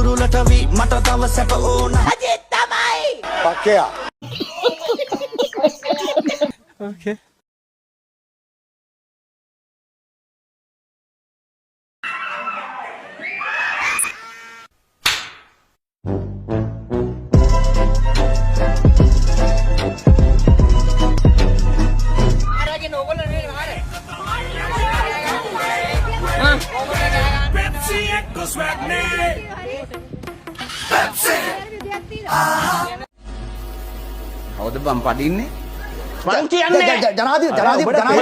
කුරුලට වී මට තව සැප ඕන අජිත් තමයි පක්කයා Okay. කවුද බම් පඩින්නේ? මම කියන්නේ ජනාධිපති නෑ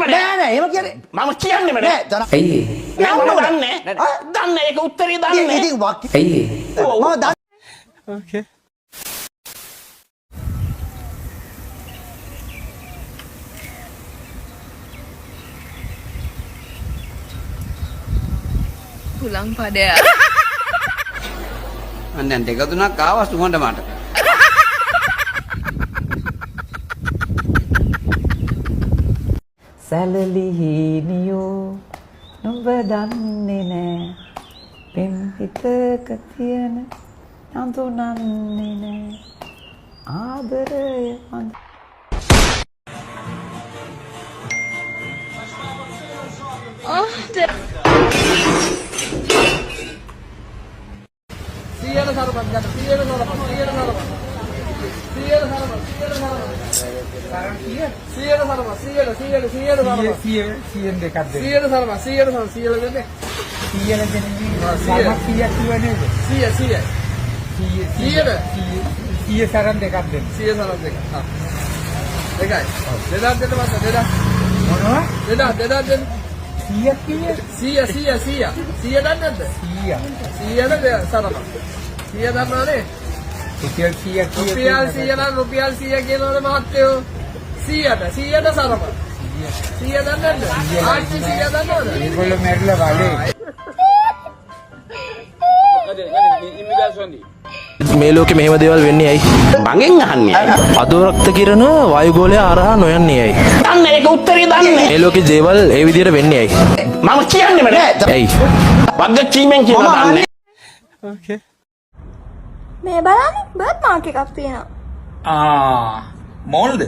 නෑ එහෙම කියන්නේ මම කියන්නේ නෑ ඇයි නෑ දන්නේ ඒක උත්තරේ දන්නේ ඉතින් වාක්‍ය ඇයි මම දන්නේ Okay. පුලං පඩය මම දැන් දෙක තුනක් ආවා සුමන්ට මට. සැලලිහිනියෝ නුඹ දන්නේ නෑ පෙම් හිතක තියෙන නඳුනන්නේ නෑ ආදරය මඳ මේ ලෝකෙ මෙහෙම දේවල් වෙන්නේ ඇයි? මගෙන් අහන්නේ අදෝරක්ත කිරණ වායුගෝලය හරහා නොයන්නේ ඇයි? දන්නේ ඒක උත්තරේ දන්නේ මේ ලෝකෙ දේවල් ඒ විදිහට වෙන්නේ ඇයි? මම කියන්නේ නෑ ඇයි? වගකීමෙන් කියලා දන්නේ Okay. මේ බලන්න බර්ත් මාර්ක් එකක් තියෙනවා මෝල්ද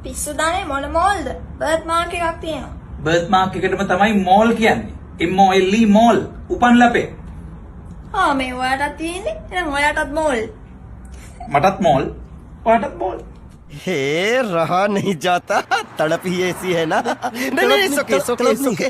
පිස්සු දානේ මොන මෝල්ද බර්ත් මාර්ක් එකක් තියෙනවා බර්ත් මාර්ක් එකටම තමයි මෝල් කියන්නේ MOLE මෝල් උපන් ලපේ මේ ඔයාටත් තියෙන්නේ එහෙනම් ඔයාටත් මෝල් මටත් මෝල් ඔයාටත් මෝල් हे रहा नहीं जाता तड़प ही ऐसी है ना नहीं नहीं सोके सोके सोके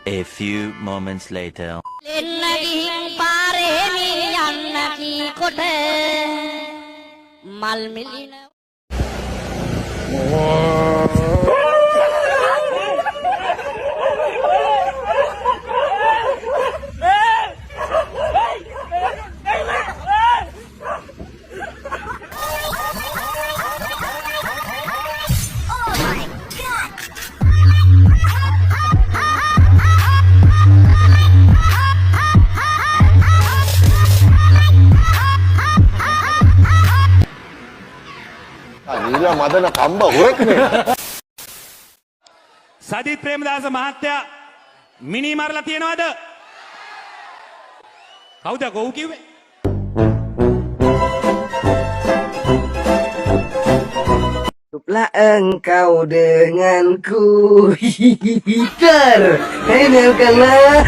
A few moments later. එන්න ගිහින් පාරේ මී යන්න කී කොට මල් මිලින මදන කම්බ හොරෙක් නේ. සජිත් ප්‍රේමදාස මහත්තයා මිනි මරලා තියනවද? කවුද ගොව් කිව්වේ? Cukuplah engkau denganku. Terhenalkanlah.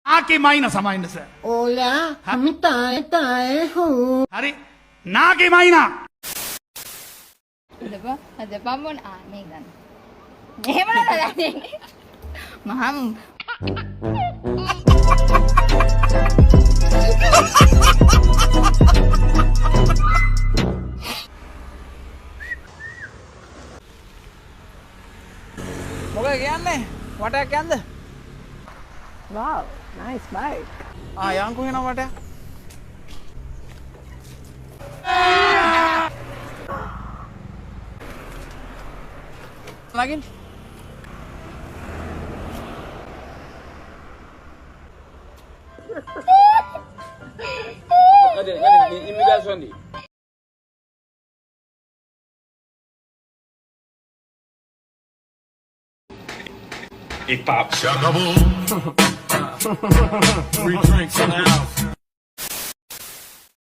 ආකේ මයින සමයින්න සර්. ඕලා හමි තාය තාය හූ හරි. නාකේ මයිනා. අද පම්බොන මේ ගන්න. මෙහෙම නේද? මහම් මොකද කියන්නේ? වටයක් යන්ද? Wow, nice bike. යන්කෝ වෙනවා වටයක්. ලගින්.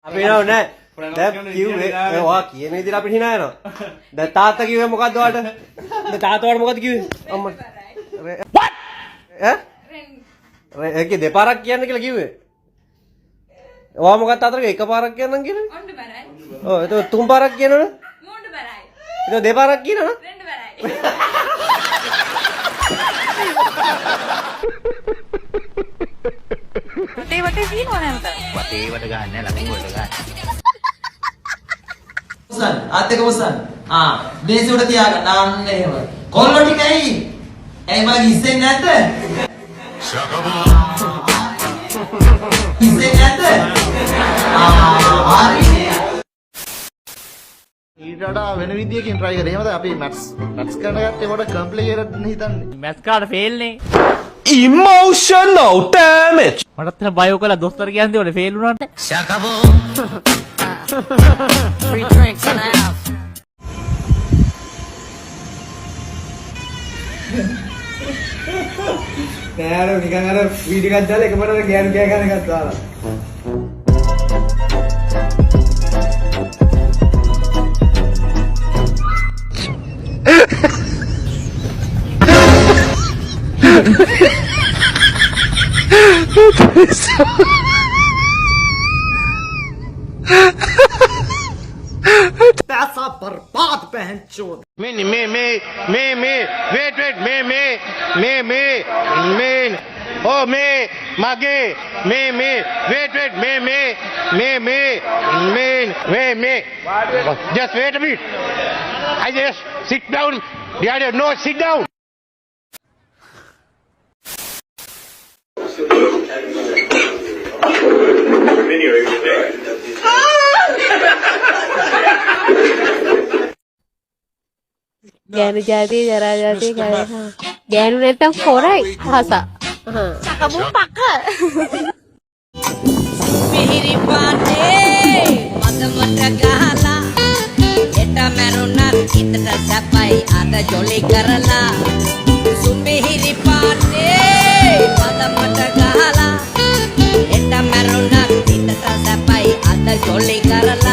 අපි නෝ නෑ. දැන් කිව්වේ ඔයා කියන විදිහට අපිට hina යනවා. දැන් තාත්තා කිව්වේ මොකද්ද ඔයාලට? දැන් තාත්තා ඔයාලට මොකද්ද කිව්වේ? අම්මා. What? ඒකේ දෙපාරක් කියන්න කියලා කිව්වේ. ඔයා මොකක්ද තාත්තට එකපාරක් කියන්නම් කියන්නේ? ඔන්න බරයි. ඔව් ඒක තුන් පාරක් කියනවනේ? මූණට බරයි. ඒක දෙපාරක් කියනවනේ? රෙන්න බරයි. වටේ තියෙනවා නැන්ද වටේවට ගන්න ළඟින් වලට ගන්න. මුසන් ආත් එක මුසන් මේසෙ උඩ තියාගන්න අන්න එහෙම කොල්ලෝ ටික ඇයි මගේ ඉස්සෙන්නේ නැද්ද ඉස්සෙන්නේ නැද්ද හරි ඊට වඩා වෙන විදියකින් try කරේ. එහෙමද අපි maths කරන ගත්තේ කොට complicated නේ හිතන්නේ. මැත් කාට ෆේල් නේ. Emotional damage. මටත් තන බයෝ කළා දොස්තර කියන්නේ ඔනේ ෆේල් වුණාට. free drinks in the house නෑර නිකන් අර වීඩියෝ එකක් දාලා එකපාරට ගෑනු කෑ ගන්න එකක් දාලා पैसा बर्बाद बहन चोद මේ wait oh මගේ wait just wait a minute I just sit down no sit down ගෑනු ජාතිය ජරා ජාතිය ගෑනු නැත්තම් හොරයි හස චකබු පක්ක මිහිරි පානේ මදමට ගහලා එට මරුණත් හිතට සැපයි අද ජොලි කරලා සුමිහිරි පානේ මදමට ගහලා එට මරුණත් හිතට සැපයි අද ජොලි කරලා